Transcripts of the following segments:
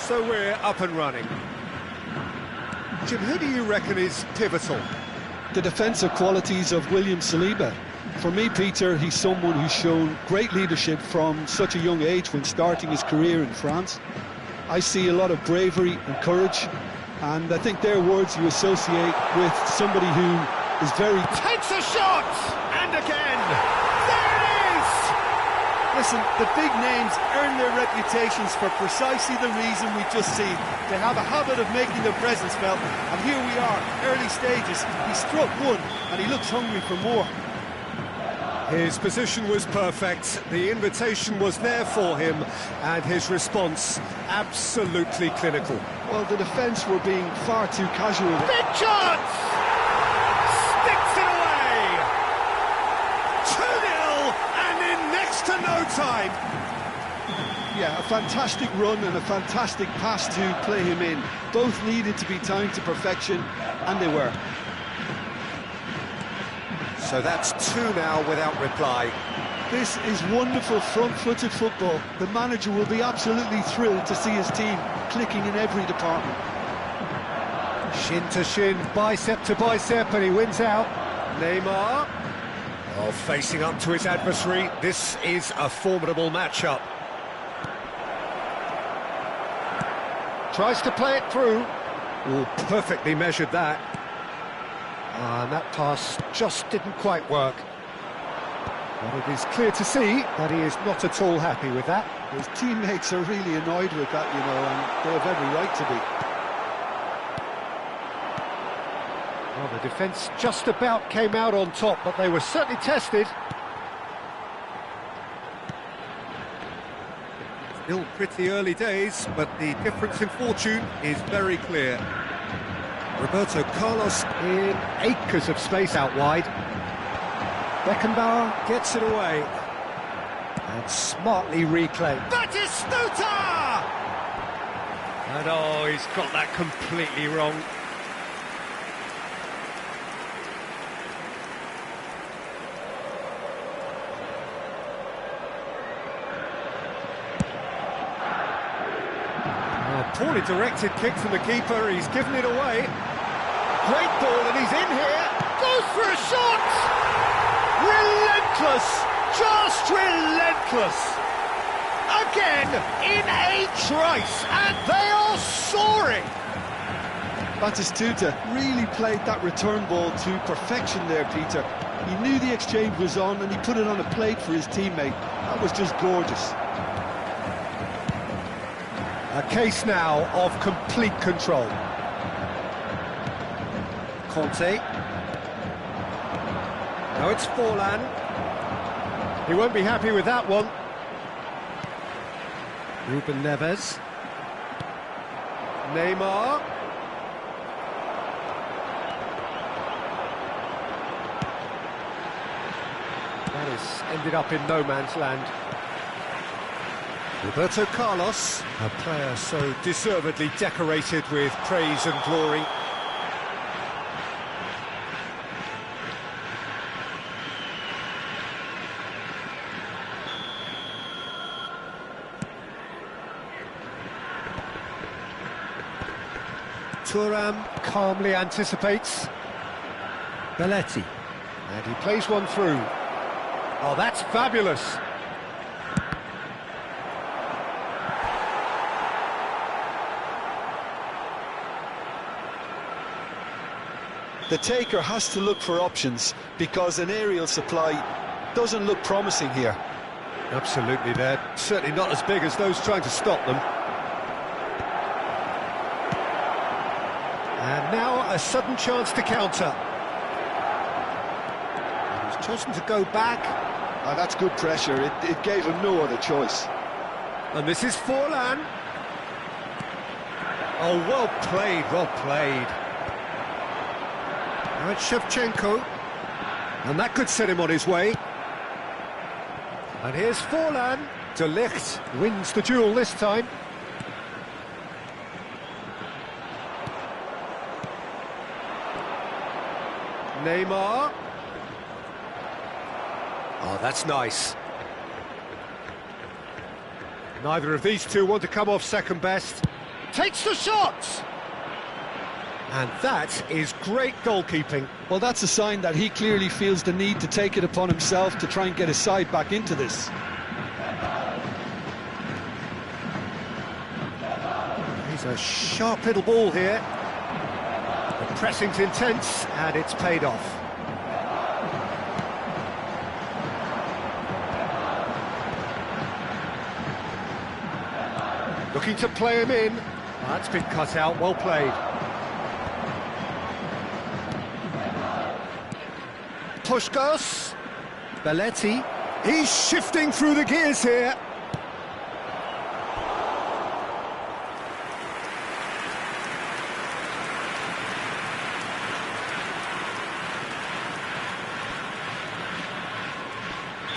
So we're up and running. Jim, who do you reckon is pivotal? The defensive qualities of William Saliba. For me, Peter, he's someone who's shown great leadership from such a young age when starting his career in France. I see a lot of bravery and courage, and I think they're words you associate with somebody who is very... Takes a shot! And again! There it is! Listen, the big names earn their reputations for precisely the reason we just seen. They have a habit of making their presence felt, and here we are, early stages. He struck one, and he looks hungry for more. His position was perfect, the invitation was there for him, and his response absolutely clinical. Well, the defence were being far too casual. Big chance! Sticks it away! 2-0, and in next to no time! Yeah, a fantastic run and a fantastic pass to play him in. Both needed to be timed to perfection, and they were. So that's 2 now without reply. This is wonderful front-footed football. The manager will be absolutely thrilled to see his team clicking in every department. Shin to shin, bicep to bicep, and he wins out. Neymar. Oh, facing up to his adversary. This is a formidable matchup. Tries to play it through. Oh, perfectly measured that. And that pass just didn't quite work. But it is clear to see that he is not at all happy with that. His teammates are really annoyed with that, you know, and they have every right to be. Well, the defence just about came out on top, but they were certainly tested. Still pretty early days, but the difference in fortune is very clear. Roberto Carlos in acres of space out wide. Beckenbauer gets it away. And smartly reclaimed. Batistuta! And oh, he's got that completely wrong. Poorly directed kick from the keeper, he's given it away. Great ball, and he's in here. Goes for a shot! Relentless! Just relentless! Again, in a trice, and they are soaring! Batistuta really played that return ball to perfection there, Peter. He knew the exchange was on, and he put it on a plate for his teammate. That was just gorgeous. A case now of complete control. Conte. Now it's Forlan. He won't be happy with that one. Ruben Neves. Neymar. That has ended up in no man's land. Roberto Carlos, a player so deservedly decorated with praise and glory. Thuram calmly anticipates. Belletti. And he plays one through. Oh, that's fabulous. The taker has to look for options because an aerial supply doesn't look promising here. Absolutely, they're certainly not as big as those trying to stop them. And now a sudden chance to counter. He's chosen to go back. Oh, that's good pressure. It gave him no other choice. And this is Forlan. Oh, well played, well played. Now it's Shevchenko. And that could set him on his way. And here's Forlan. De Ligt wins the duel this time. Neymar. Oh, that's nice. Neither of these two want to come off second best. takes the shot! And that is great goalkeeping. Well, that's a sign that he clearly feels the need to take it upon himself to try and get his side back into this. He's a sharp little ball here. The pressing's intense, and it's paid off. Looking to play him in. That's been cut out, well played. Puskás, Belletti, he's shifting through the gears here.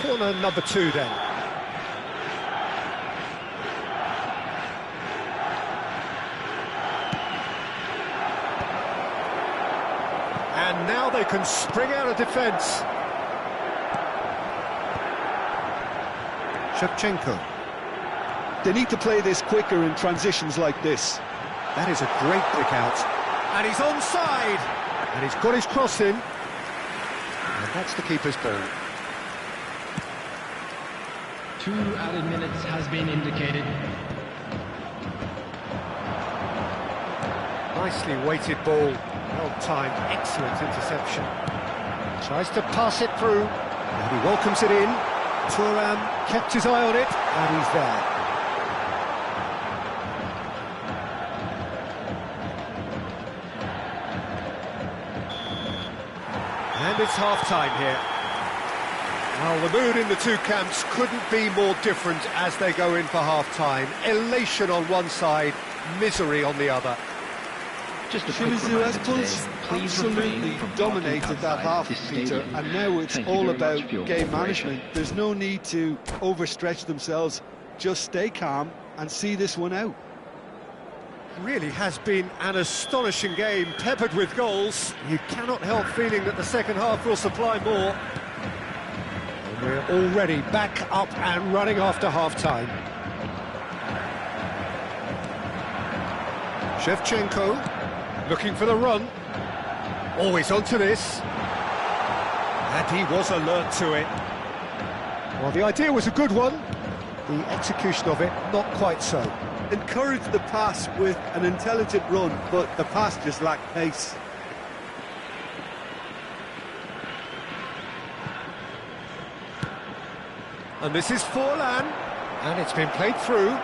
Corner number 2 then. And now they can spring out of defence. Shevchenko. They need to play this quicker in transitions like this. That is a great pick out. And he's onside. And he's got his cross in. And that's the keeper's ball. 2 added minutes has been indicated. Nicely weighted ball. Well timed, excellent interception. Tries to pass it through. And he welcomes it in. Thuram kept his eye on it, and he's there. And it's half-time here. Well, the mood in the two camps couldn't be more different as they go in for half-time. Elation on one side, misery on the other. Just a quick reminder today, please refrain Absolutely from dominated talking that outside half, this Peter, stadium. and now it's Thank you all very about much for your game cooperation. management. There's no need to overstretch themselves. Just stay calm and see this one out. Really has been an astonishing game, peppered with goals. You cannot help feeling that the second half will supply more. And we're already back up and running after half-time. Shevchenko. Looking for the run. Always onto this. And he was alert to it. Well, the idea was a good one. The execution of it, not quite so. Encouraged the pass with an intelligent run, but the pass just lacked pace. And this is Forlan. And it's been played through.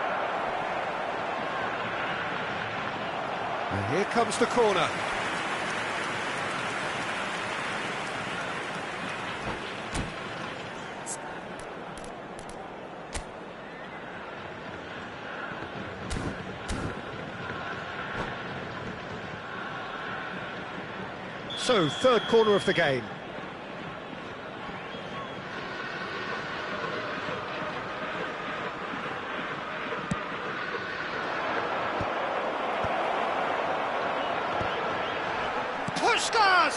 And here comes the corner. So, third corner of the game. Puskás!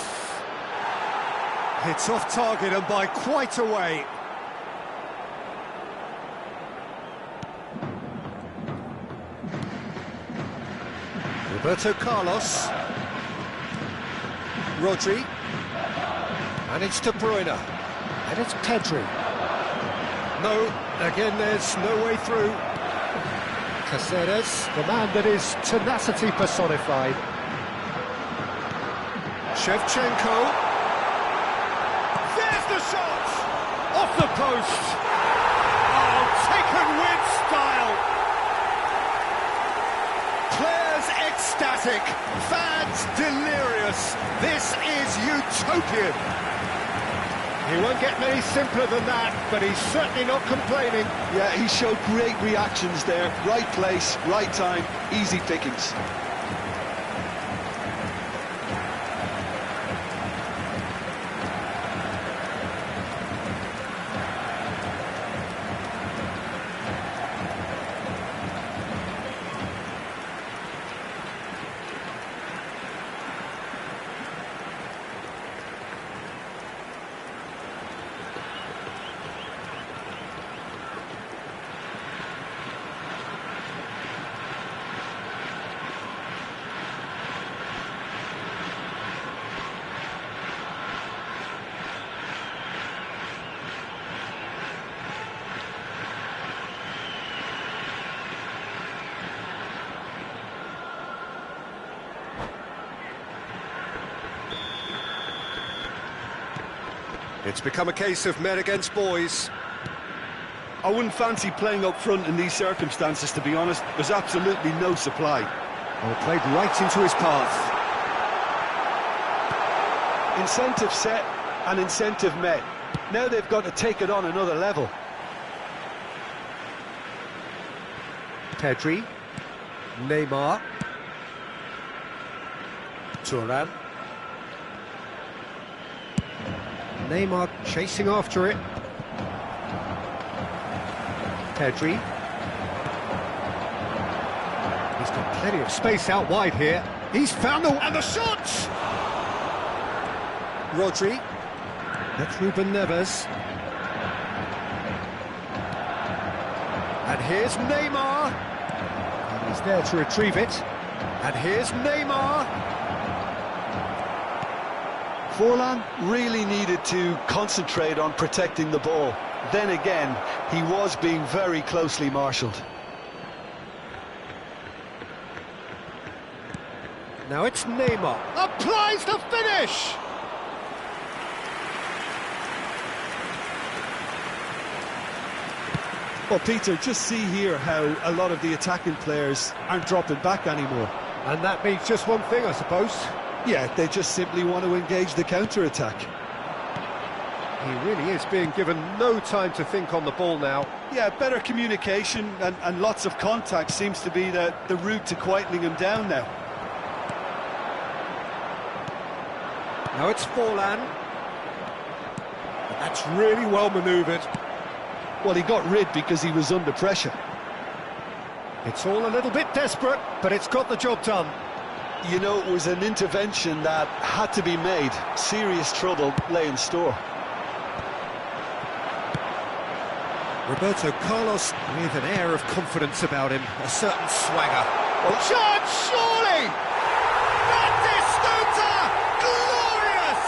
It's off target and by quite a way. Roberto Carlos. Rodri. And it's De Bruyne. And it's Pedri. No, again there's no way through. Caceres, the man that is tenacity personified. Shevchenko. There's the shot! Off the post! Oh, taken with style! Players ecstatic, fans delirious. This is utopian. He won't get many simpler than that, but he's certainly not complaining. Yeah, he showed great reactions there. Right place, right time, easy pickings. It's become a case of men against boys. I wouldn't fancy playing up front in these circumstances, to be honest. There's absolutely no supply. Oh, played right into his path. Incentive set and incentive met. Now they've got to take it on another level. Pedri, Neymar, Turan. Neymar chasing after it. Pedri. He's got plenty of space out wide here. He's found the... and the shot! Rodri. That's Ruben Neves. And here's Neymar. And he's there to retrieve it. And here's Neymar. Forlan really needed to concentrate on protecting the ball. Then again, he was being very closely marshalled. Now it's Neymar. Applies the finish! Well, Peter, just see here how a lot of the attacking players aren't dropping back anymore. And that means just one thing, I suppose. Yeah, they just simply want to engage the counter-attack. He really is being given no time to think on the ball now. Yeah, better communication and lots of contact seems to be the route to quietening him down now. Now it's Forlan. That's really well manoeuvred. Well, he got rid because he was under pressure. It's all a little bit desperate, but it's got the job done. You know, it was an intervention that had to be made. Serious trouble lay in store. Roberto Carlos with an air of confidence about him, a certain swagger. Oh, chance, surely! Batistuta! Glorious!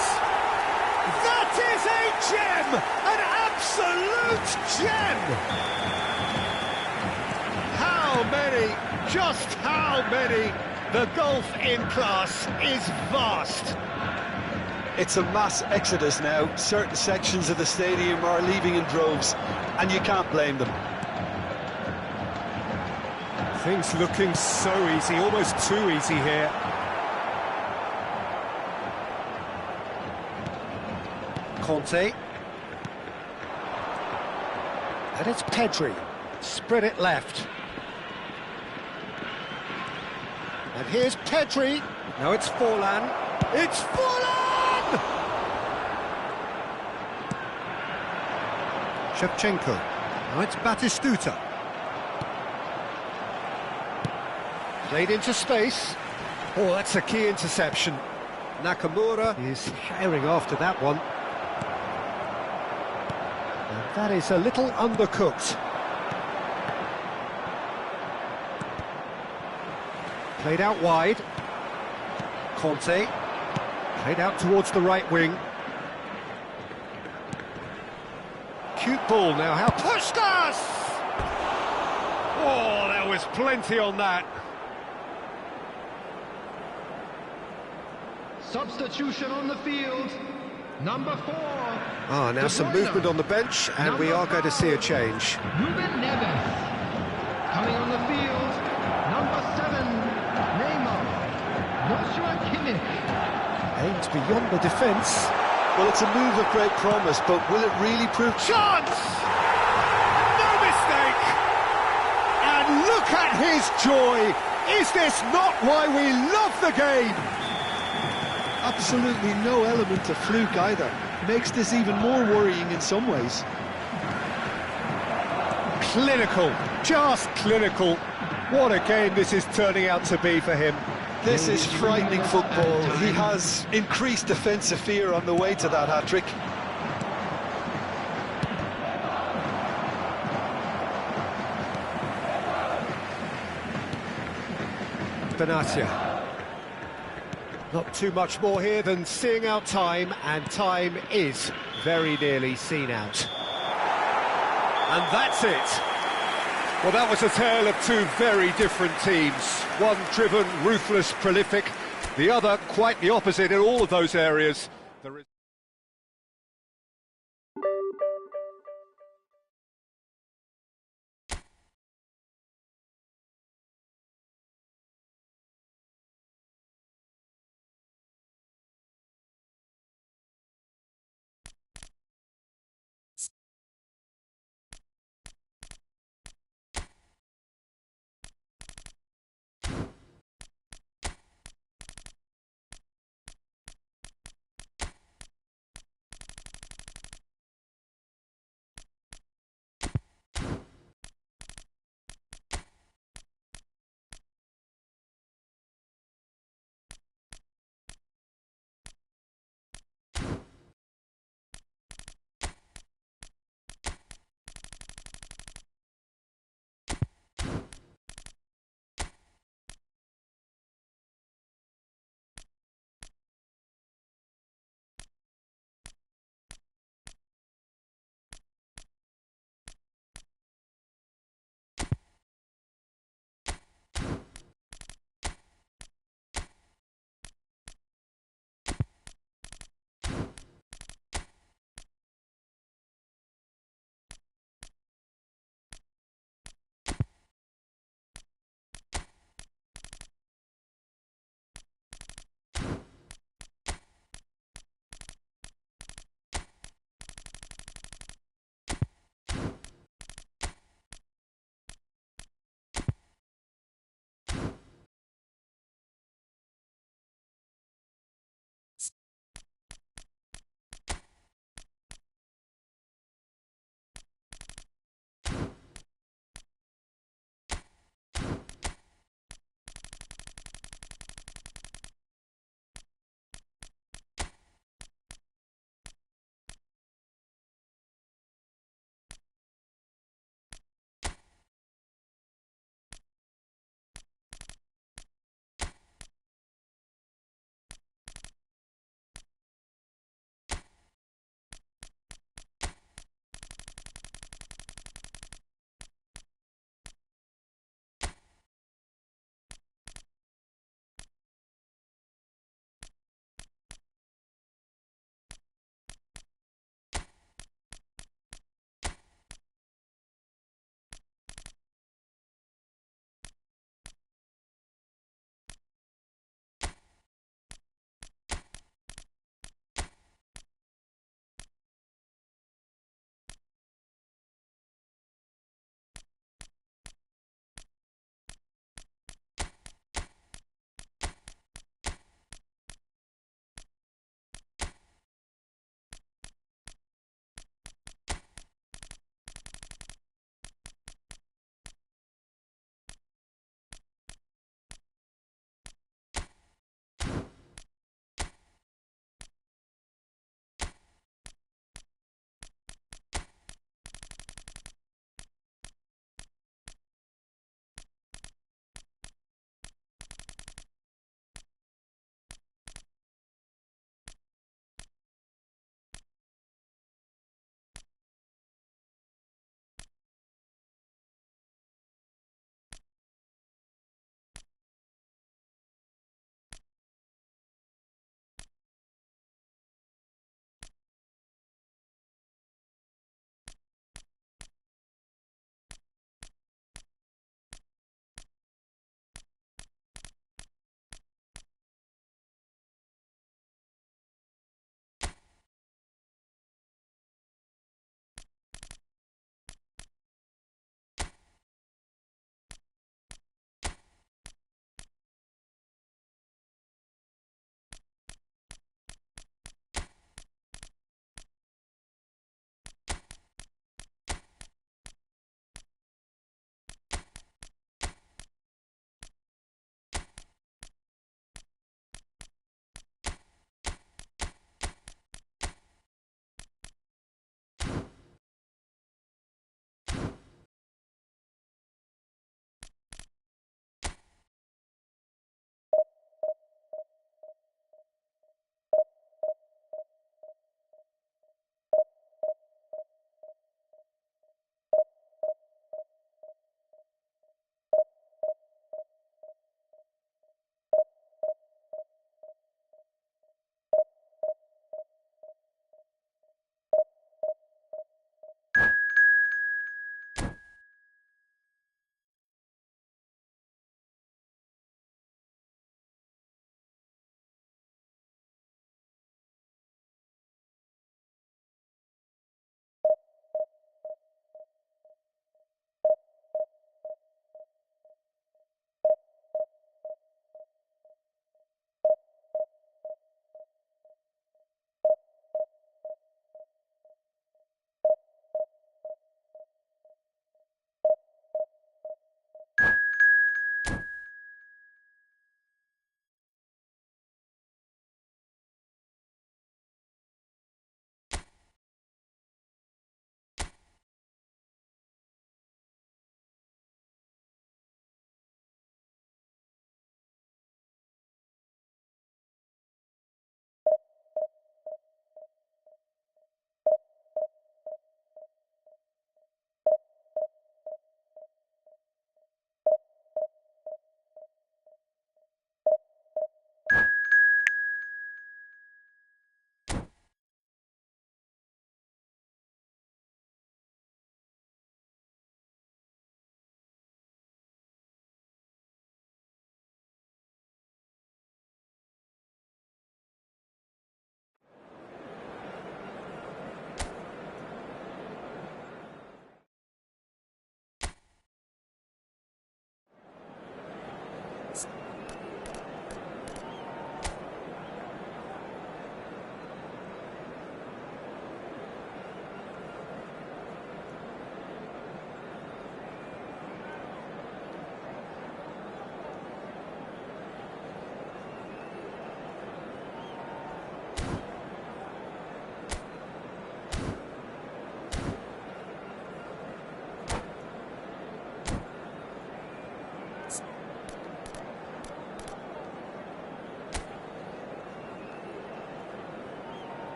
That is a gem! An absolute gem! How many, just how many? The golf in class is vast. It's a mass exodus now. Certain sections of the stadium are leaving in droves, and you can't blame them. Things looking so easy, almost too easy here. Conte. And it's Pedri. Spread it left. And here's Pedri. Now it's Forlan. It's Forlan! Shevchenko. Now it's Batistuta. Played into space. Oh, that's a key interception. Nakamura is herring after that one. And that is a little undercooked. Played out wide. Conte. Played out towards the right wing. Cute ball now. How Puskas! Oh, there was plenty on that. Substitution on the field. Number 4. Ah, now some movement on the bench, and we are going to see a change. Ruben Neves. Coming on the field. Number 7. Neymar. Joshua Kimmich. Aimed beyond the defence. Well, it's a move of great promise, but will it really prove... Chance! No mistake! And look at his joy! Is this not why we love the game? Absolutely no element of fluke either. Makes this even more worrying in some ways. Clinical, just clinical. What a game this is turning out to be for him. This is frightening football. He has increased defensive fear on the way to that hat-trick. Benatia. Not too much more here than seeing out time, and time is very nearly seen out. And that's it. Well, that was a tale of two very different teams. One driven, ruthless, prolific. The other quite the opposite in all of those areas.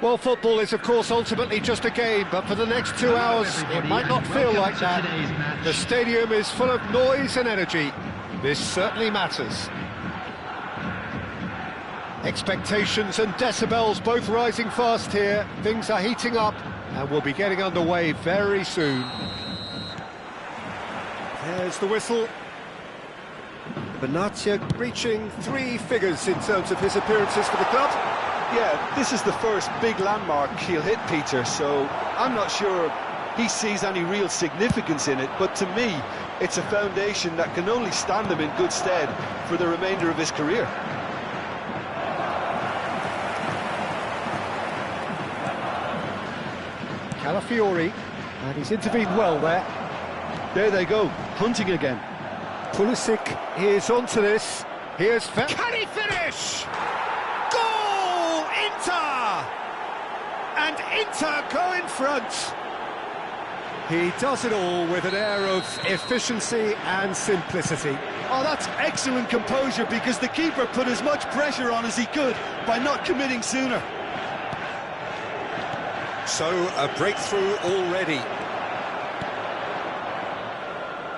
Well, football is, of course, ultimately just a game, but for the next 2 hours, it might not feel like that. The stadium is full of noise and energy. This certainly matters. Expectations and decibels both rising fast here. Things are heating up, and we'll be getting underway very soon. There's the whistle. Benatia reaching 3 figures in terms of his appearances for the club. Yeah, this is the first big landmark he'll hit, Peter, so I'm not sure he sees any real significance in it, but to me, it's a foundation that can only stand him in good stead for the remainder of his career. Calafiori, and he's intervened well there. There they go, hunting again. Pulisic is onto this. Here's Can he finish? Goal! Inter! And Inter go in front. He does it all with an air of efficiency and simplicity. Oh, that's excellent composure, because the keeper put as much pressure on as he could by not committing sooner. So, a breakthrough already.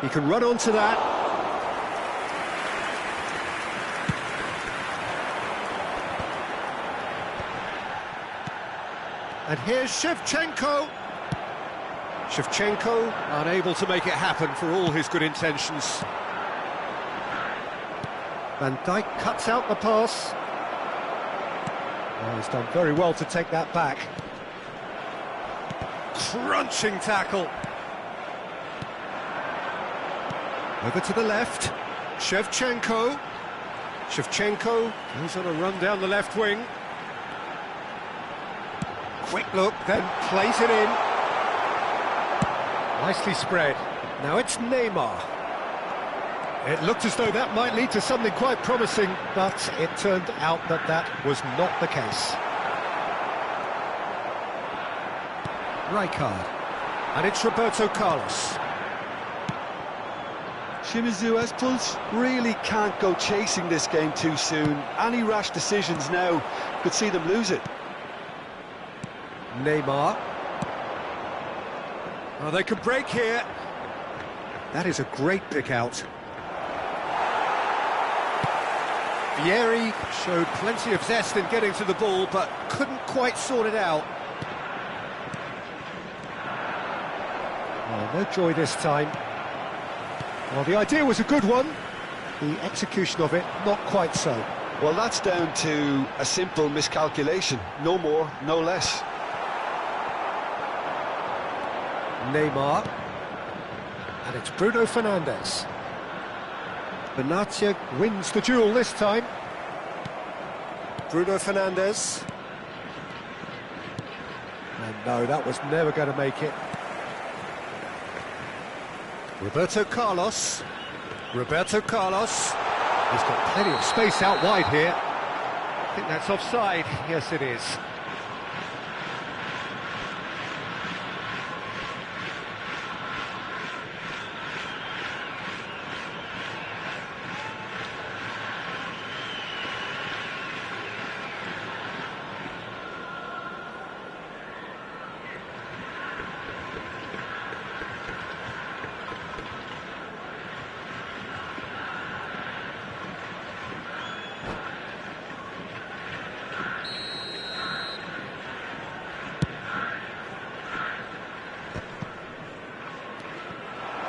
He can run onto that. And here's Shevchenko. Shevchenko unable to make it happen for all his good intentions. Van Dijk cuts out the pass. Oh, he's done very well to take that back. Crunching tackle. Over to the left. Shevchenko. Shevchenko goes on a run down the left wing. Quick look, then plays it in. Nicely spread. Now it's Neymar. It looked as though that might lead to something quite promising, but it turned out that that was not the case. Rijkaard. And it's Roberto Carlos. Shimizu Esples really can't go chasing this game too soon. Any rash decisions now could see them lose it. Neymar. Oh, they can break here. That is a great pick out. Vieri showed plenty of zest in getting to the ball, but couldn't quite sort it out. Oh, no joy this time. Well, the idea was a good one. The execution of it, not quite so. Well, that's down to a simple miscalculation. No more, no less. Neymar. And it's Bruno Fernandes. Benatia wins the duel this time. Bruno Fernandes. And no, that was never going to make it. Roberto Carlos. Roberto Carlos. He's got plenty of space out wide here. I think that's offside. Yes, it is.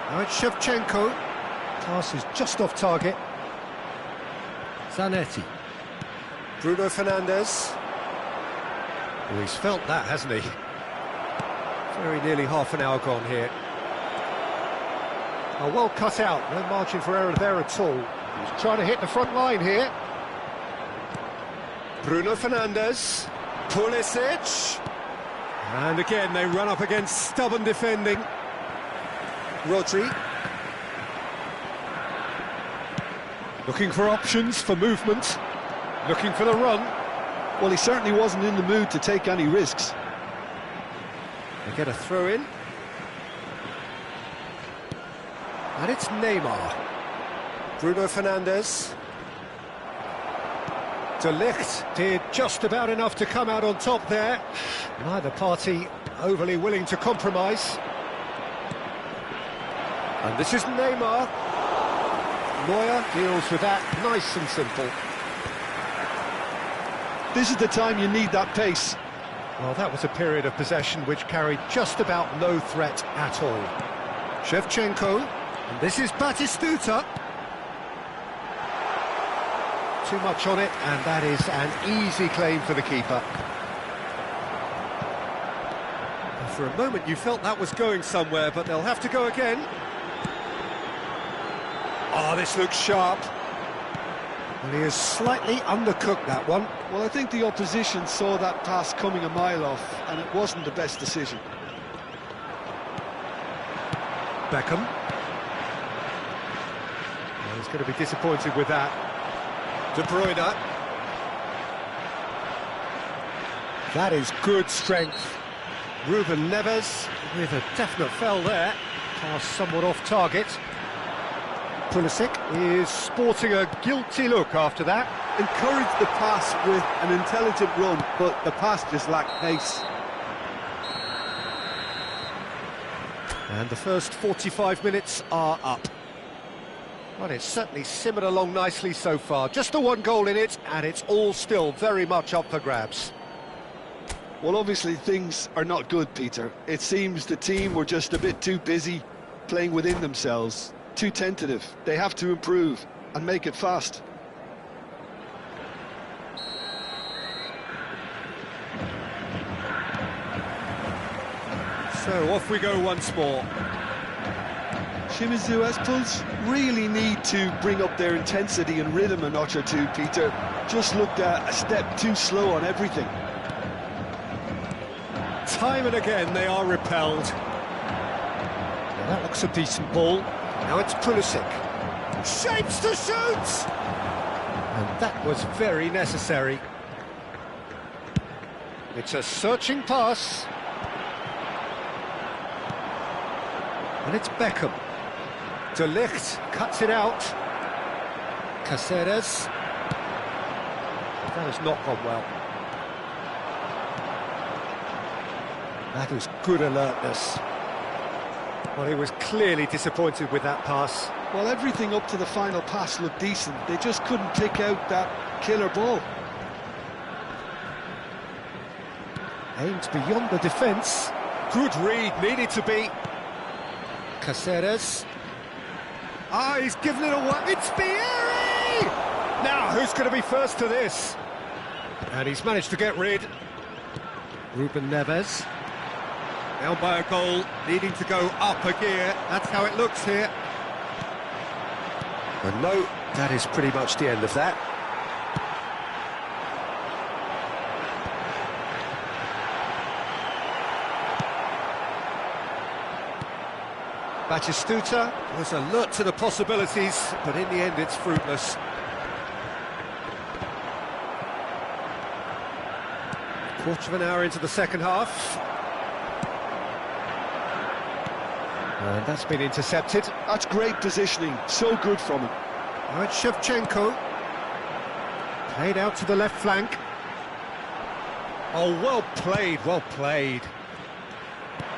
Now it's Shevchenko. Pass is just off target. Zanetti. Bruno Fernandes. Oh, he's felt that, hasn't he? Very nearly half an hour gone here. Oh, well cut out. No margin for error there at all. He's trying to hit the front line here. Bruno Fernandes. Pulisic. And again, they run up against stubborn defending. Rodri. Looking for options, for movement. Looking for the run. Well, he certainly wasn't in the mood to take any risks. They get a throw in. And it's Neymar. Bruno Fernandes. De Ligt did just about enough to come out on top there. Neither party overly willing to compromise. And this is Neymar. Neuer deals with that nice and simple. This is the time you need that pace. Well, that was a period of possession which carried just about no threat at all. Shevchenko, and this is Batistuta. Too much on it, and that is an easy claim for the keeper. For a moment you felt that was going somewhere, but they'll have to go again. Oh, this looks sharp. Well, he has slightly undercooked that one. Well, I think the opposition saw that pass coming a mile off, and it wasn't the best decision. Beckham. Well, he's going to be disappointed with that. De Bruyne. That is good strength. Ruben Neves with a definite foul there. Pass somewhat off target. Pulisic is sporting a guilty look after that. Encouraged the pass with an intelligent run, but the pass just lacked pace. And the first 45 minutes are up. Well, it's certainly simmered along nicely so far. Just the one goal in it, and it's all still very much up for grabs. Well, obviously things are not good, Peter. It seems the team were just a bit too busy playing within themselves, too tentative. They have to improve and make it fast. So off we go once more. Shimizu Esples really need to bring up their intensity and rhythm a notch or two, Peter. Just looked a step too slow on everything. Time and again they are repelled. Now that looks a decent ball. Now it's Pulisic. Shapes to shoot! And that was very necessary. It's a searching pass. And it's Beckham. De Ligt cuts it out. Caceres. That has not gone well. That was good alertness. Well, he was clearly disappointed with that pass. Well, everything up to the final pass looked decent. They just couldn't pick out that killer ball. Aimed beyond the defence. Good read, needed to be. Caceres. Ah, he's given it away. It's Vieri! Now, who's going to be first to this? And he's managed to get rid. Ruben Neves. Now by a goal, needing to go up a gear. That's how it looks here. And no, that is pretty much the end of that. Batistuta was alert to the possibilities, but in the end it's fruitless. Quarter of an hour into the second half. And that's been intercepted. That's great positioning, so good from him. Now it's Shevchenko. Played out to the left flank. Oh, well played, well played.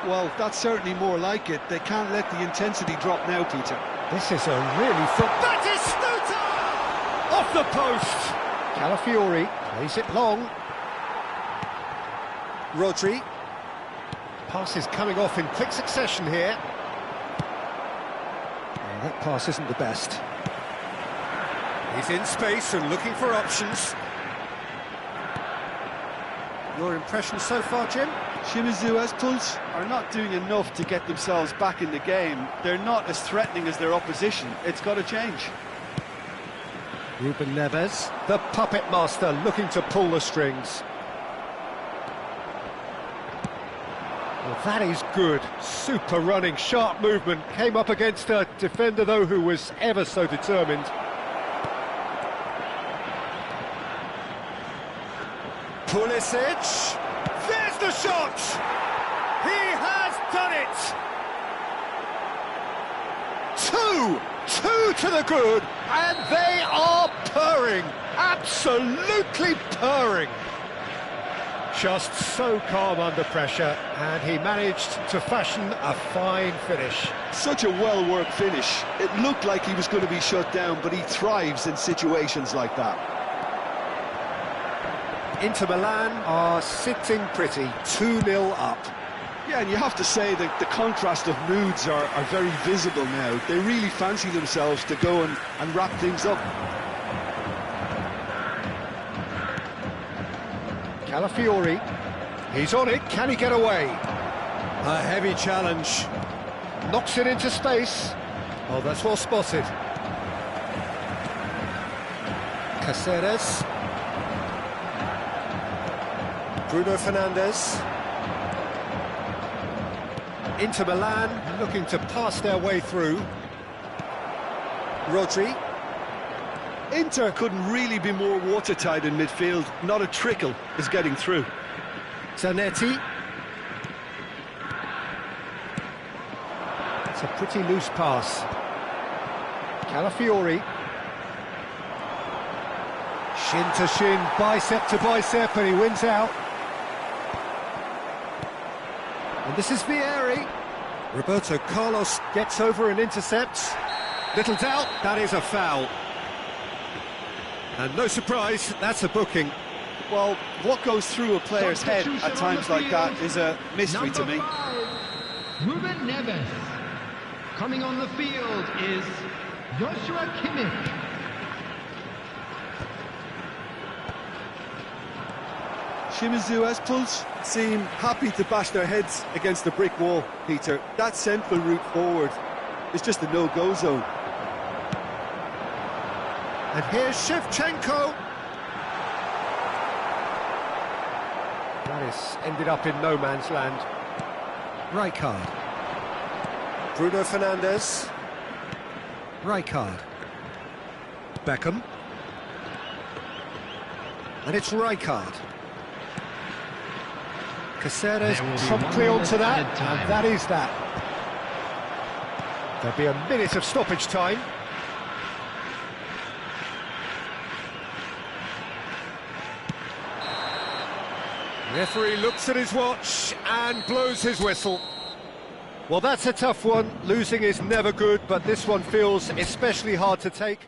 Well, that's certainly more like it. They can't let the intensity drop now, Peter. This is a really Batistuta! Off the post! Calafiori plays it long. Rodri. Passes coming off in quick succession here. Well, that pass isn't the best. He's in space and looking for options. Your impression so far, Jim? Shimizu Esples are not doing enough to get themselves back in the game. They're not as threatening as their opposition. It's got to change. Ruben Neves, the puppet master, looking to pull the strings. Well, that is good. Super running, sharp movement. Came up against a defender, though, who was ever so determined. Pulisic. There's the shot! He has done it! Two to the good, and they are purring. Absolutely purring. Just so calm under pressure, and he managed to fashion a fine finish. Such a well-worked finish. It looked like he was going to be shut down, but he thrives in situations like that. Inter Milan are sitting pretty, 2-0 up. Yeah, and you have to say that the contrast of moods are very visible now. They really fancy themselves to go and wrap things up. Calafiori, he's on it, can he get away? A heavy challenge, knocks it into space. Oh, that's well spotted. Caceres. Bruno Fernandes. Inter Milan looking to pass their way through. Rodri. Inter couldn't really be more watertight in midfield. Not a trickle is getting through. Zanetti. It's a pretty loose pass. Calafiori. Shin to shin, bicep to bicep, and he wins out. And this is Vieri. Roberto Carlos gets over and intercepts. Little doubt, that is a foul. And no surprise, that's a booking. Well, what goes through a player's head at times like that is a mystery to me. Ruben Neves. Coming on the field is Joshua Kimmich. Shimizu Esples Seem happy to bash their heads against the brick wall, Peter. That central route forward is just a no-go zone. And here's Shevchenko. That is ended up in no man's land. Rijkaard. Bruno Fernandes. Rijkaard. Beckham. And it's Rijkaard. Caceres promptly onto that, and that is that. There'll be a minute of stoppage time. Referee looks at his watch and blows his whistle. Well, that's a tough one. Losing is never good, but this one feels especially hard to take.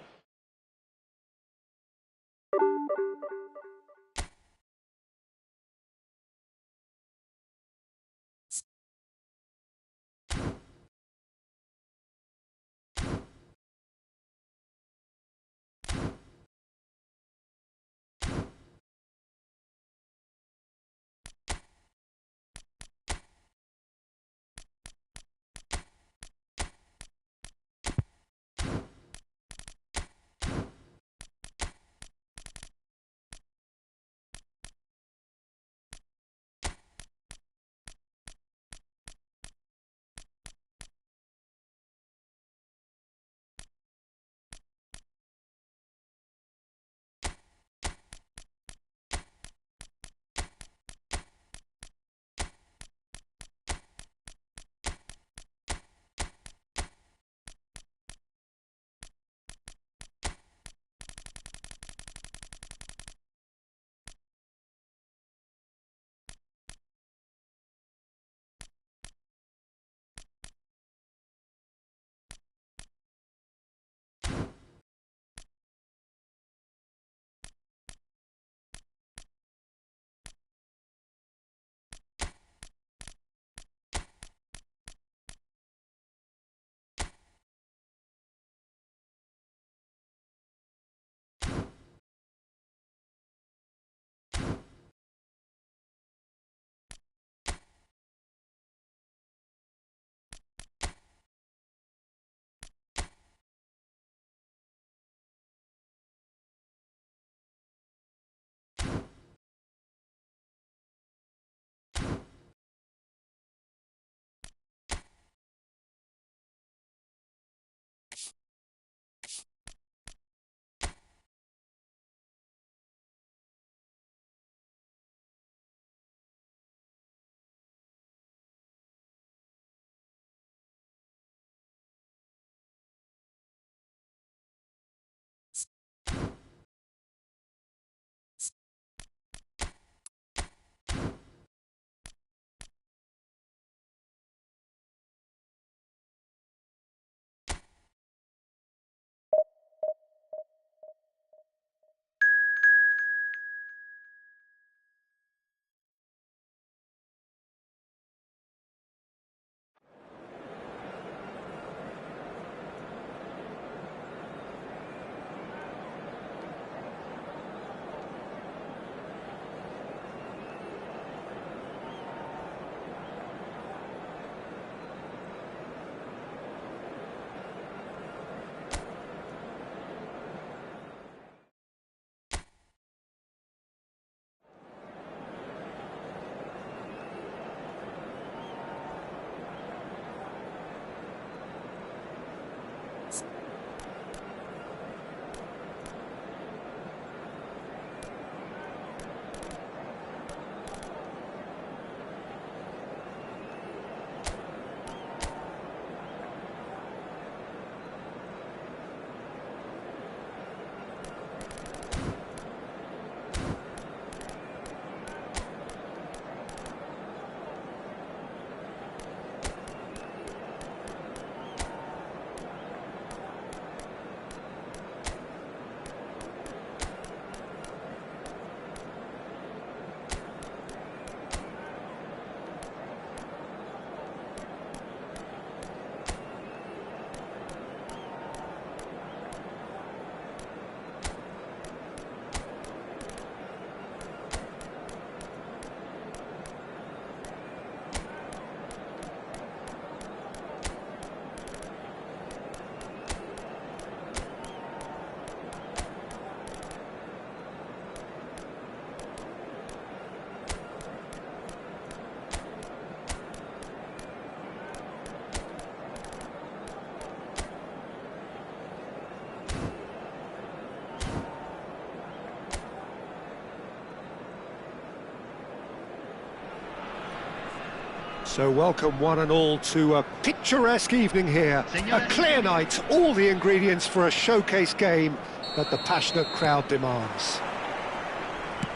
So welcome one and all to a picturesque evening here. A clear night, all the ingredients for a showcase game that the passionate crowd demands.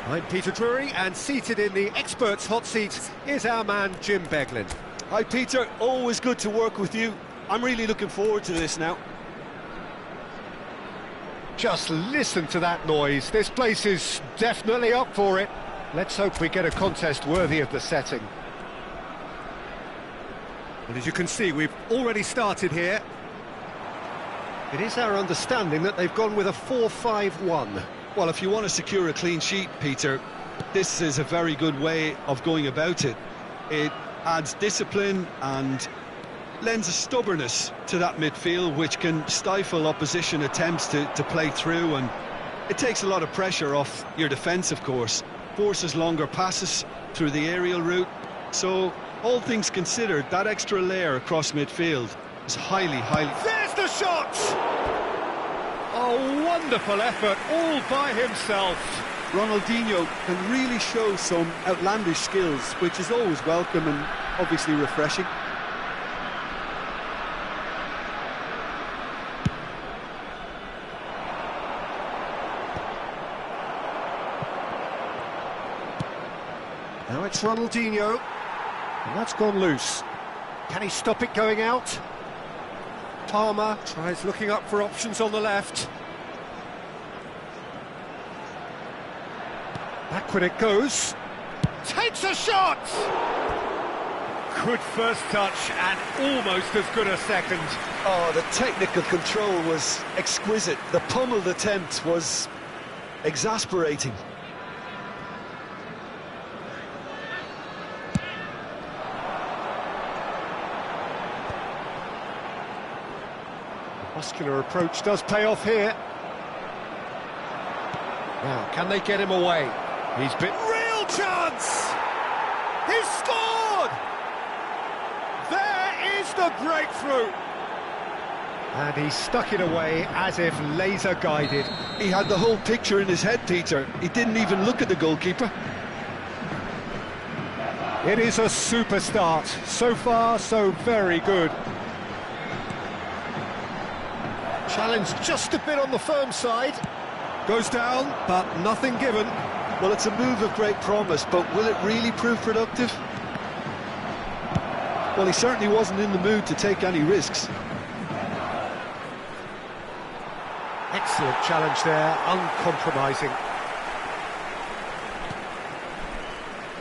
I'm Peter Drury, and seated in the experts' hot seat is our man Jim Beglin. Hi Peter, always good to work with you. I'm really looking forward to this now. Just listen to that noise. This place is definitely up for it. Let's hope we get a contest worthy of the setting. And as you can see, we've already started here. It is our understanding that they've gone with a 4-5-1. Well, if you want to secure a clean sheet, Peter, this is a very good way of going about it. It adds discipline and lends a stubbornness to that midfield, which can stifle opposition attempts to play through, and it takes a lot of pressure off your defence, of course. Forces longer passes through the aerial route. So, all things considered, that extra layer across midfield is highly... There's the shot! A wonderful effort, all by himself. Ronaldinho can really show some outlandish skills, which is always welcome and obviously refreshing. Now it's Ronaldinho, and that's gone loose. Can he stop it going out? Palmer tries looking up for options on the left. Backward it goes. Takes a shot! Good first touch and almost as good a second. Oh, the technical control was exquisite. The pummeled attempt was exasperating. Muscular approach does pay off here. Now, can they get him away? He's been... Real chance! He's scored! There is the breakthrough! And he stuck it away as if laser-guided. He had the whole picture in his head, Peter. He didn't even look at the goalkeeper. It is a super start. So far, so very good. Challenge just a bit on the firm side. Goes down, but nothing given. Well, it's a move of great promise, but will it really prove productive? Well, he certainly wasn't in the mood to take any risks. Excellent challenge there, uncompromising.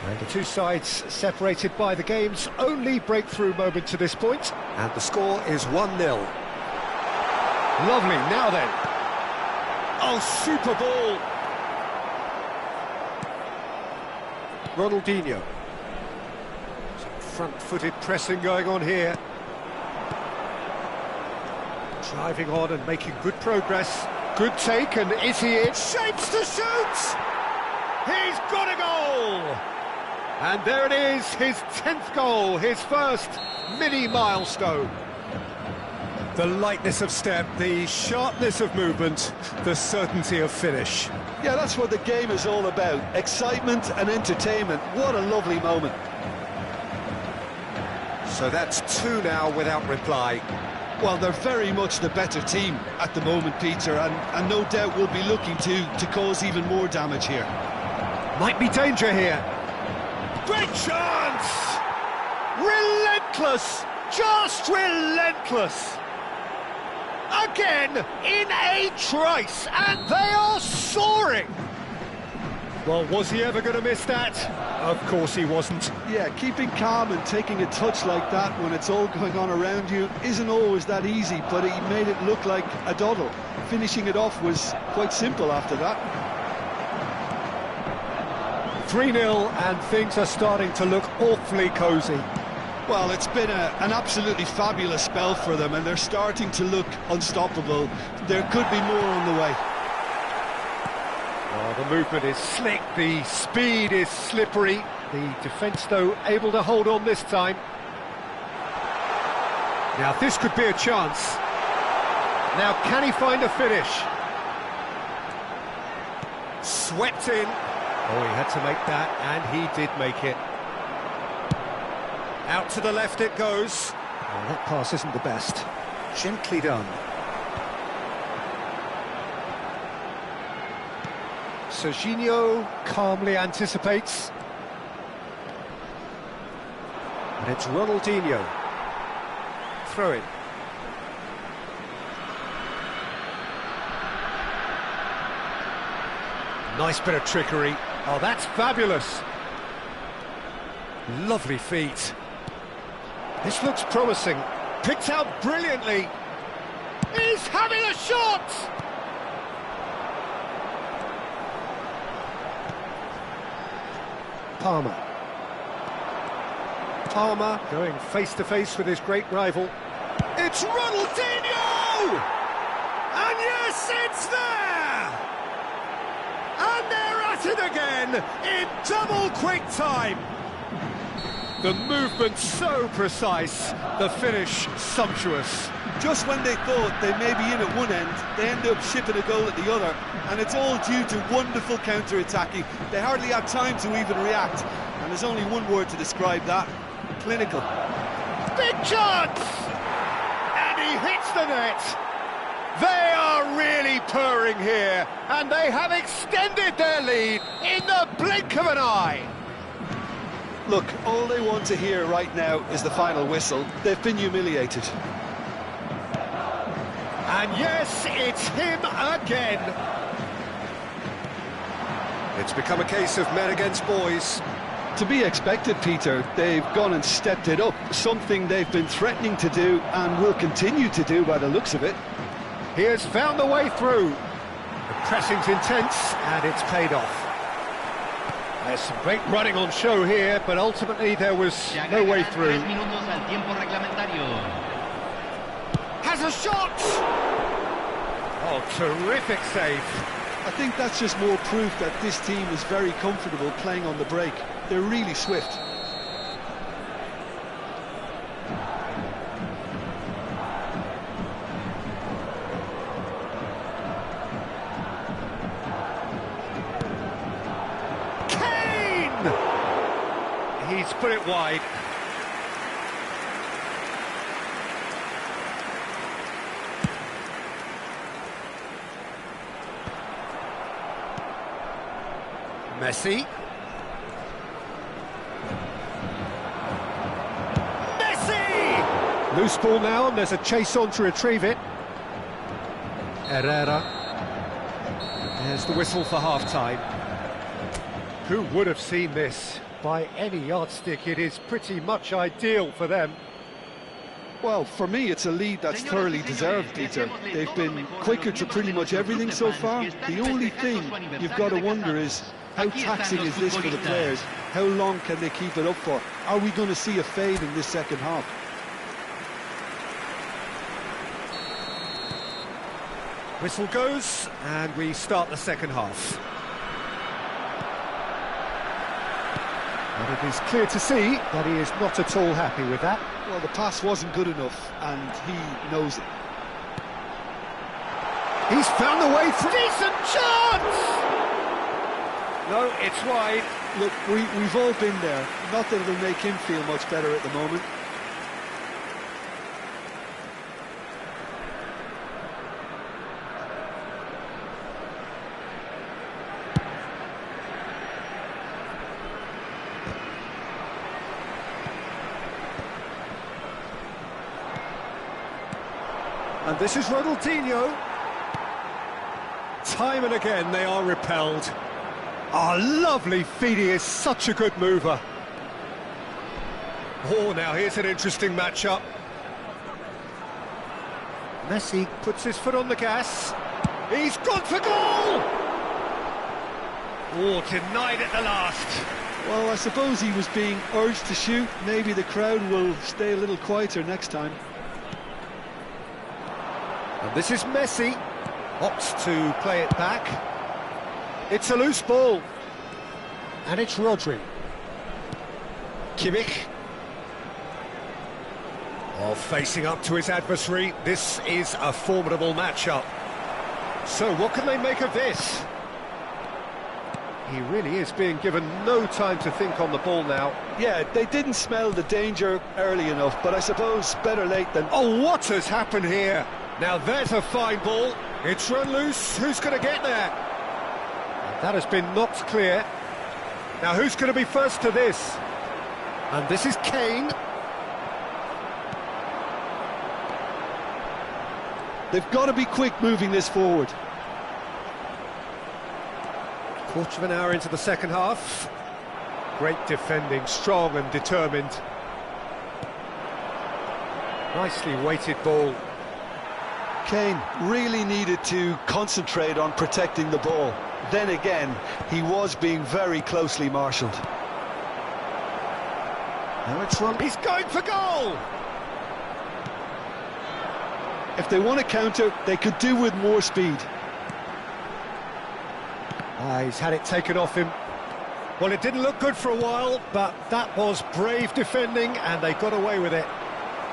And the two sides separated by the game's only breakthrough moment to this point. And the score is 1-0. Lovely, now then. Oh, super ball. Ronaldinho. Some front-footed pressing going on here. Driving on and making good progress. Good take, and is he in? Shapes to shoot! He's got a goal! And there it is, his 10th goal, his first mini milestone. The lightness of step, the sharpness of movement, the certainty of finish. Yeah, that's what the game is all about. Excitement and entertainment. What a lovely moment. So that's 2 now without reply. Well, they're very much the better team at the moment, Peter, and no doubt will be looking to cause even more damage here. Might be danger here. Great chance! Relentless! Just relentless! Again, in a trice, and they are soaring! Well, was he ever going to miss that? Of course he wasn't. Yeah, keeping calm and taking a touch like that when it's all going on around you isn't always that easy, but he made it look like a doddle. Finishing it off was quite simple after that. 3-0, and things are starting to look awfully cosy. Well, it's been an absolutely fabulous spell for them, and they're starting to look unstoppable. There could be more on the way. Oh, the movement is slick, the speed is slippery. The defence, though, able to hold on this time. Now, this could be a chance. Now, can he find a finish? Swept in. Oh, he had to make that, and he did make it. Out to the left it goes. Oh, that pass isn't the best. Gently done. Serginho calmly anticipates. And it's Ronaldinho. Throw it. Nice bit of trickery. Oh, that's fabulous. Lovely feet. This looks promising. Picked out brilliantly. He's having a shot! Palmer going face-to-face with his great rival. It's Ronaldinho! And yes, it's there! And they're at it again in double quick time. The movement so precise, the finish sumptuous. Just when they thought they may be in at one end, they end up shipping a goal at the other, and it's all due to wonderful counter-attacking. They hardly had time to even react, and there's only one word to describe that: clinical. Big chance! And he hits the net. They are really purring here, and they have extended their lead in the blink of an eye. Look, all they want to hear right now is the final whistle. They've been humiliated. And yes, it's him again. It's become a case of men against boys. To be expected, Peter. They've gone and stepped it up, something they've been threatening to do and will continue to do by the looks of it. He has found the way through. The pressing's intense, and it's paid off. There's some great running on show here, but ultimately there was no way through. Has a shot! Oh, terrific save. I think that's just more proof that this team is very comfortable playing on the break. They're really swift. He's put it wide. Messi. Messi! Loose ball now, and there's a chase on to retrieve it. Herrera. There's the whistle for half-time. Who would have seen this? By any yardstick, it is pretty much ideal for them. Well, for me, it's a lead that's thoroughly deserved, Peter. They've been quicker to pretty much everything so far. The only thing you've got to wonder is, how taxing is this for the players? How long can they keep it up for? Are we going to see a fade in this second half? Whistle goes, and we start the second half. And it is clear to see that he is not at all happy with that. Well, the pass wasn't good enough, and he knows it. He's found the way through. Decent chance! No, it's wide. Look, we've all been there. Not that it'll make him feel much better at the moment. And this is Ronaldinho. Time and again they are repelled. Oh, lovely feet, he is such a good mover. Oh, now here's an interesting matchup. Messi puts his foot on the gas. He's gone for goal! Oh, denied at the last. Well, I suppose he was being urged to shoot. Maybe the crowd will stay a little quieter next time. And this is Messi, opts to play it back. It's a loose ball. And it's Rodri. Kimmich. Oh, facing up to his adversary. This is a formidable matchup. So what can they make of this? He really is being given no time to think on the ball now. Yeah, they didn't smell the danger early enough, but I suppose better late than... Oh, what has happened here? Now there's a fine ball. It's run loose. Who's going to get there? That has been knocked clear. Now who's going to be first to this? And this is Kane. They've got to be quick moving this forward. Quarter of an hour into the second half. Great defending, strong and determined. Nicely weighted ball. Kane really needed to concentrate on protecting the ball. Then again, he was being very closely marshalled. Now it's run. He's going for goal! If they want to counter, they could do with more speed. He's had it taken off him. Well, it didn't look good for a while, but that was brave defending, and they got away with it.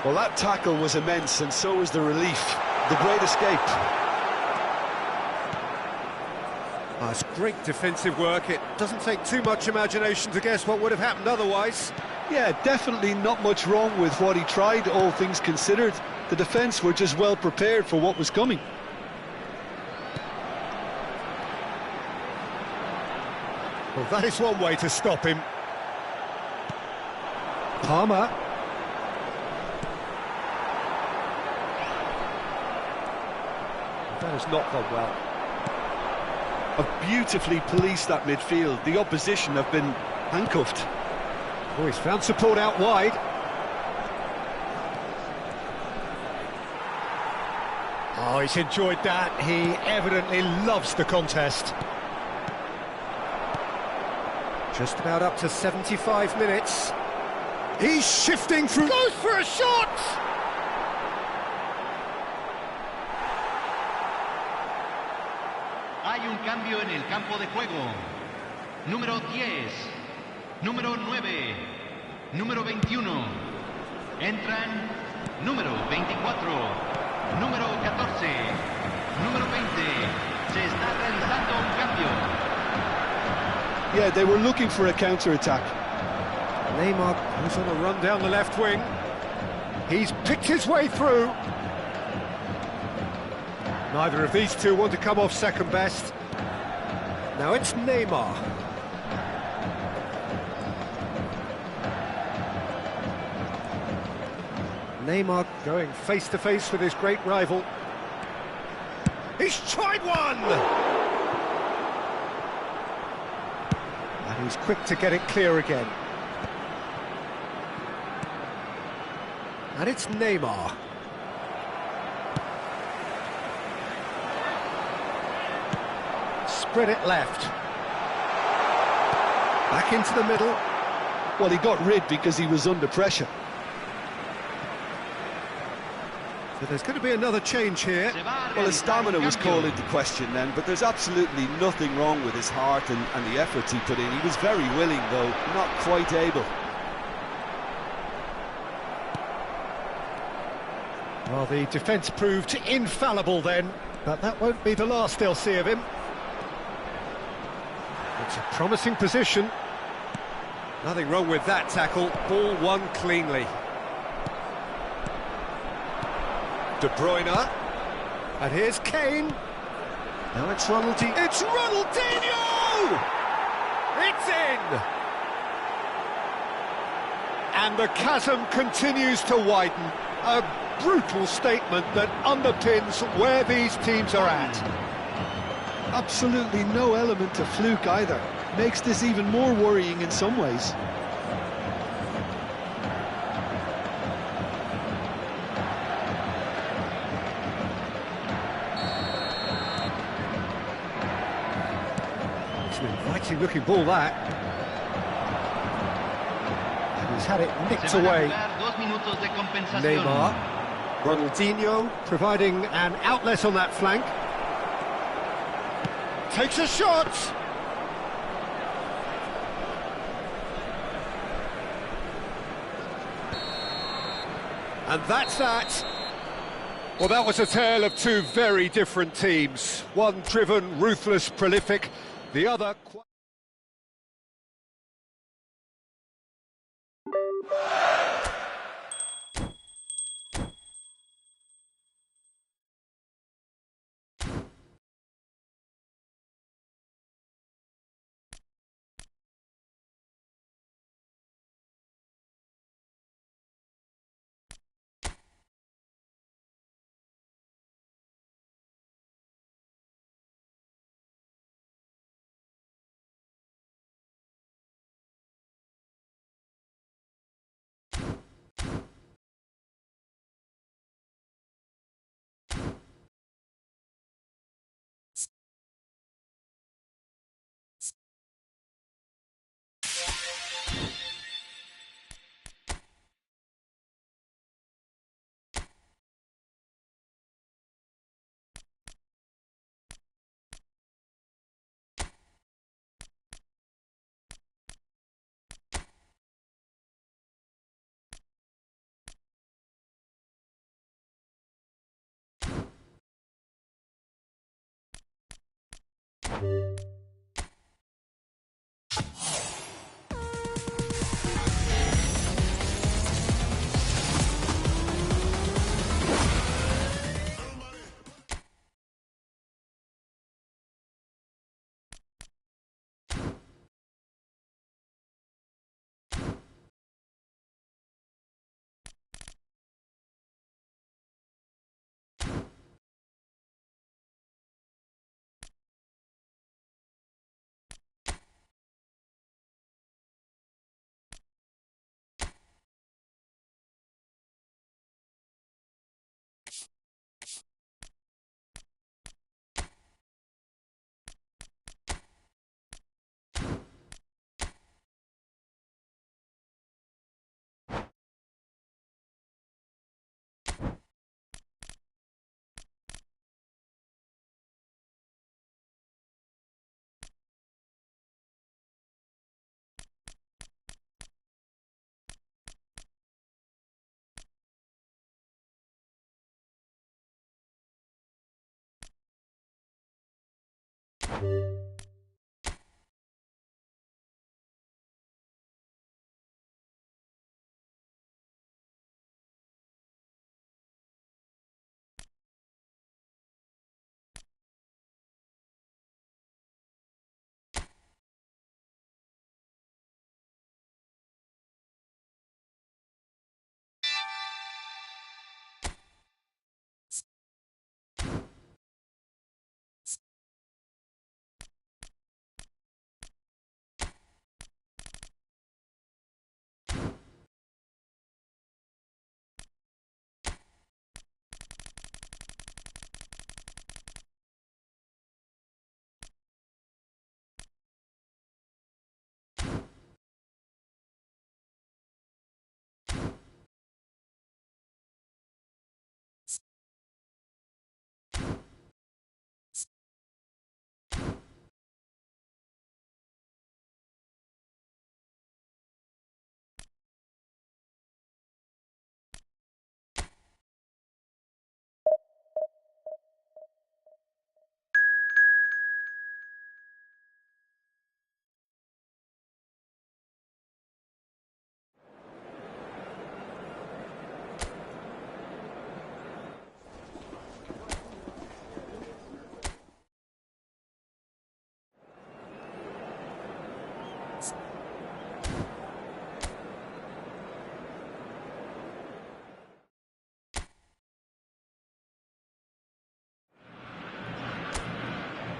Well, that tackle was immense, and so was the relief. The great escape. It's great defensive work. It doesn't take too much imagination to guess what would have happened otherwise. Yeah, definitely not much wrong with what he tried, all things considered. The defence were just well prepared for what was coming. Well, that is one way to stop him. Palmer. That has not gone well. Have beautifully policed that midfield. The opposition have been handcuffed. Oh, he's found support out wide. Oh, he's enjoyed that. He evidently loves the contest. Just about up to 75 minutes. He's shifting through. Goes for a shot! Hay un cambio en el campo de juego. Número 10, número 9, número 21. Entran número 24, número 14, número 20. Se está realizando un cambio. Yeah, they were looking for a counter-attack. Neymar goes on a run down the left wing. He's picked his way through. Neither of these two want to come off second best. Now it's Neymar. Neymar going face-to-face with his great rival. He's tried one! And he's quick to get it clear again. And it's Neymar. Spread it left. Back into the middle. Well, he got rid because he was under pressure. So there's going to be another change here. Well, his stamina was called into question then, but there's absolutely nothing wrong with his heart and the efforts he put in. He was very willing, though, not quite able. Well, the defence proved infallible then, but that won't be the last they'll see of him. It's a promising position. Nothing wrong with that tackle. Ball won cleanly. De Bruyne. And here's Kane. Now it's Ronaldinho. It's Ronaldinho! It's in! And the chasm continues to widen. A brutal statement that underpins where these teams are at. Absolutely no element of fluke either. Makes this even more worrying in some ways. It's an inviting looking ball, that. And he's had it nicked away. Neymar. Ronaldinho providing an outlet on that flank. Takes a shot! And that's that. Well, that was a tale of two very different teams. One driven, ruthless, prolific. The other...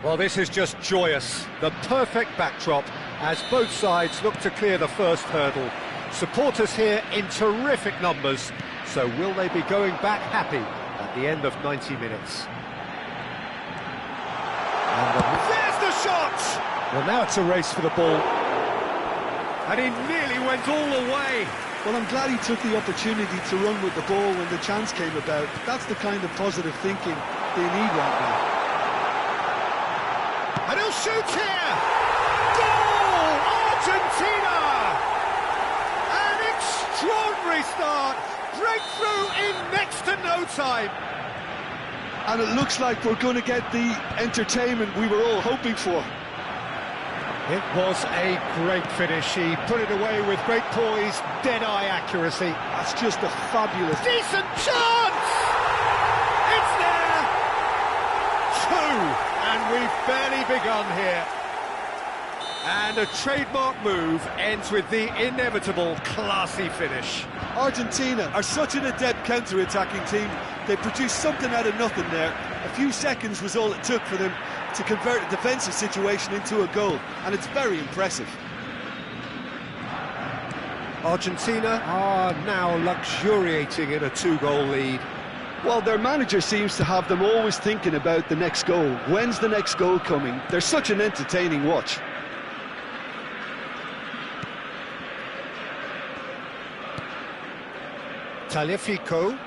Well, this is just joyous. The perfect backdrop as both sides look to clear the first hurdle. Supporters here in terrific numbers. So will they be going back happy at the end of 90 minutes? There's the shot! Well, now it's a race for the ball. And he nearly went all the way. Well, I'm glad he took the opportunity to run with the ball when the chance came about. That's the kind of positive thinking they need right now. And he'll shoot here! Goal! Argentina! An extraordinary start! Breakthrough in next to no time! And it looks like we're going to get the entertainment we were all hoping for. It was a great finish. He put it away with great poise, dead-eye accuracy. That's just a fabulous... Decent chance! It's there! Two! And we've barely begun here. And a trademark move ends with the inevitable classy finish. Argentina are such an adept counter-attacking team. They produced something out of nothing there. A few seconds was all it took for them to convert a defensive situation into a goal, and it's very impressive. Argentina are now luxuriating in a two-goal lead. Well, their manager seems to have them always thinking about the next goal. When's the next goal coming? They're such an entertaining watch. Tagliafico.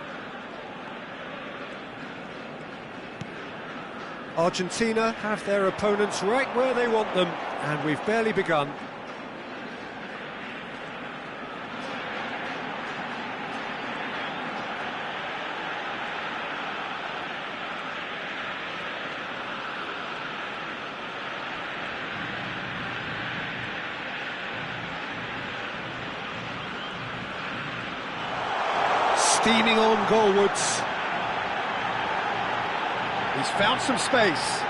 Argentina have their opponents right where they want them, and we've barely begun. steaming on goalwards. He's found some space.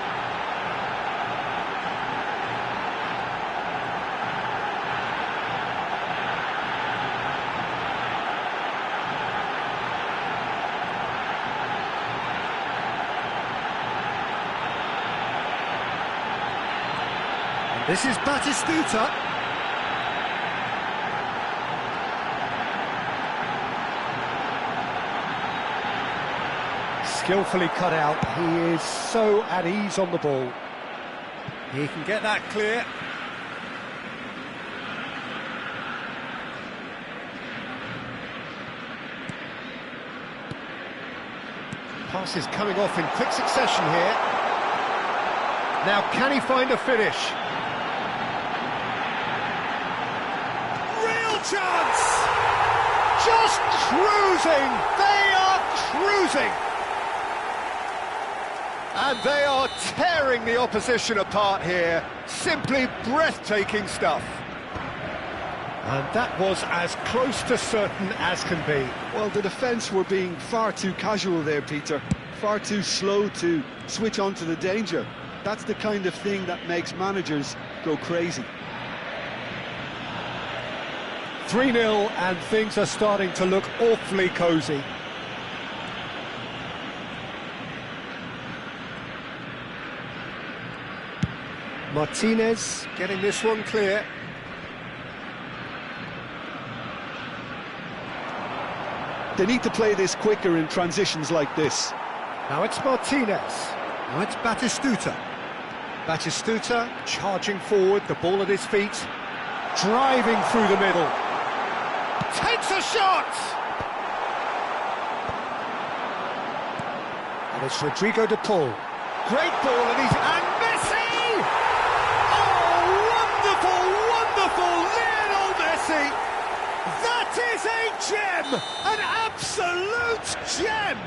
And this is Batistuta. Skillfully cut out. He is so at ease on the ball. He can get that clear. Passes coming off in quick succession here. Now can he find a finish? Real chance! Just cruising! They are cruising! And they are tearing the opposition apart here. Simply breathtaking stuff. And that was as close to certain as can be. Well, the defence were being far too casual there, Peter. Far too slow to switch on to the danger. That's the kind of thing that makes managers go crazy. 3-0 and things are starting to look awfully cosy. Martinez getting this one clear. They need to play this quicker in transitions like this. Now it's Martinez. Now it's Batistuta. Batistuta charging forward, the ball at his feet. Driving through the middle. Takes a shot! And it's Rodrigo de Paul. Great ball and he's... And Messi! Wonderful Lionel Messi! That is a gem! An absolute gem!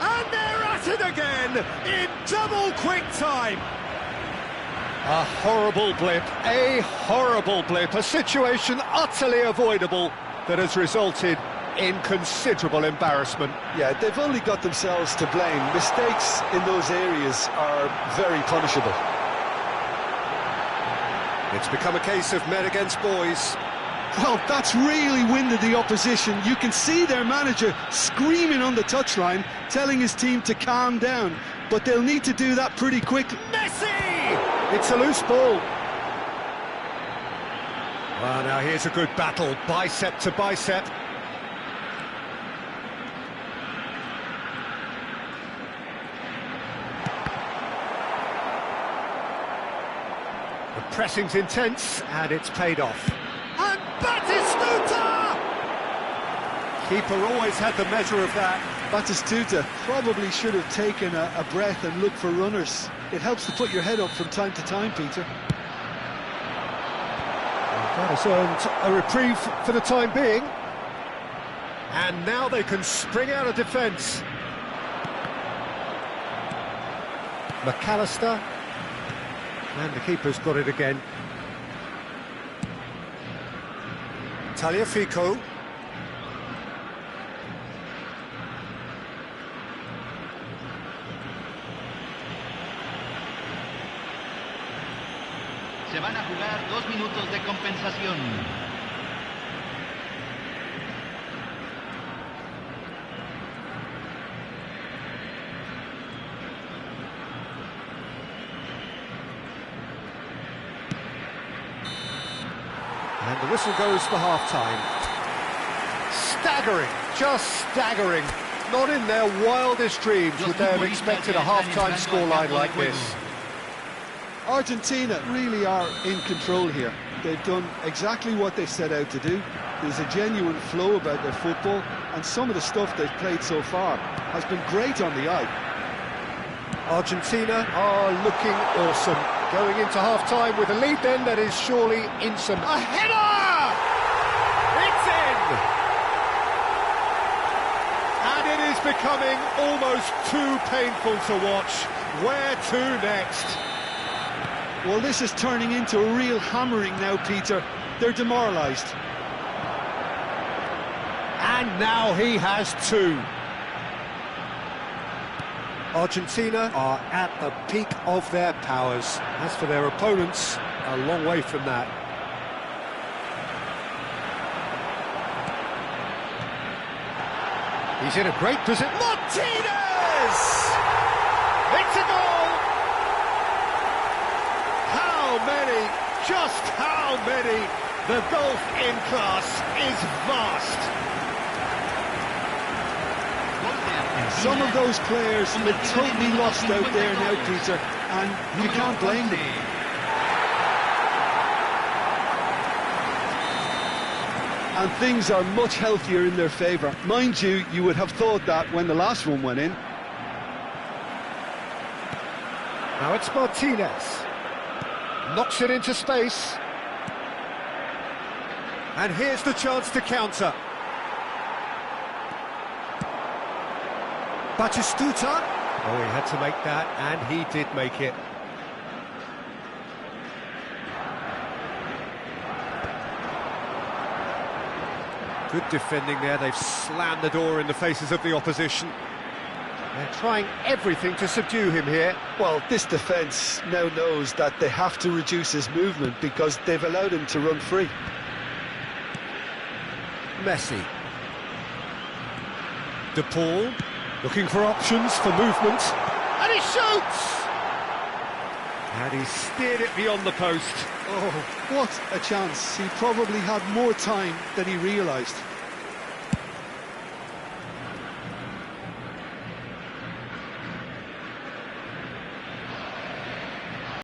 And they're at it again in double quick time. A horrible blip, a situation utterly avoidable that has resulted in considerable embarrassment. Yeah, they've only got themselves to blame. Mistakes in those areas are very punishable. It's become a case of men against boys. Well, that's really winded the opposition. You can see their manager screaming on the touchline, telling his team to calm down. But they'll need to do that pretty quickly. Messi! It's a loose ball. Well, now here's a good battle, bicep to bicep. The pressing's intense, and it's paid off. And Batistuta! Keeper always had the measure of that. Batistuta probably should have taken a breath and looked for runners. It helps to put your head up from time to time, Peter. That has earned a reprieve for the time being. And now they can spring out of defence. McAllister. And the keeper's got it again. Tagliafico. Se van a jugar 2 minutos de compensación. And the whistle goes for half-time. Staggering, just staggering. Not in their wildest dreams would they have expected a half-time scoreline like this. Argentina really are in control here. They've done exactly what they set out to do. There's a genuine flow about their football, and some of the stuff they've played so far has been great on the eye. Argentina are looking awesome. Going into half-time with a lead then that is surely instant. A header! It's in! And it is becoming almost too painful to watch. Where to next? Well, this is turning into a real hammering now, Peter. They're demoralised. And now he has two. Argentina are at the peak of their powers. As for their opponents, a long way from that. He's in a great position. Martinez! It's a goal! How many? Just how many? The gulf in class is vast. Some of those players are totally lost out there now, Peter, and you can't blame them. And things are much healthier in their favour. Mind you, you would have thought that when the last one went in. Now it's Martinez. Knocks it into space. And here's the chance to counter. Batistuta. Oh, he had to make that, and he did make it. Good defending there. They've slammed the door in the faces of the opposition. They're trying everything to subdue him here. Well, this defence now knows that they have to reduce his movement because they've allowed him to run free. Messi. De Paul, looking for options for movement. And he shoots! And he steered it beyond the post. Oh, what a chance. He probably had more time than he realised.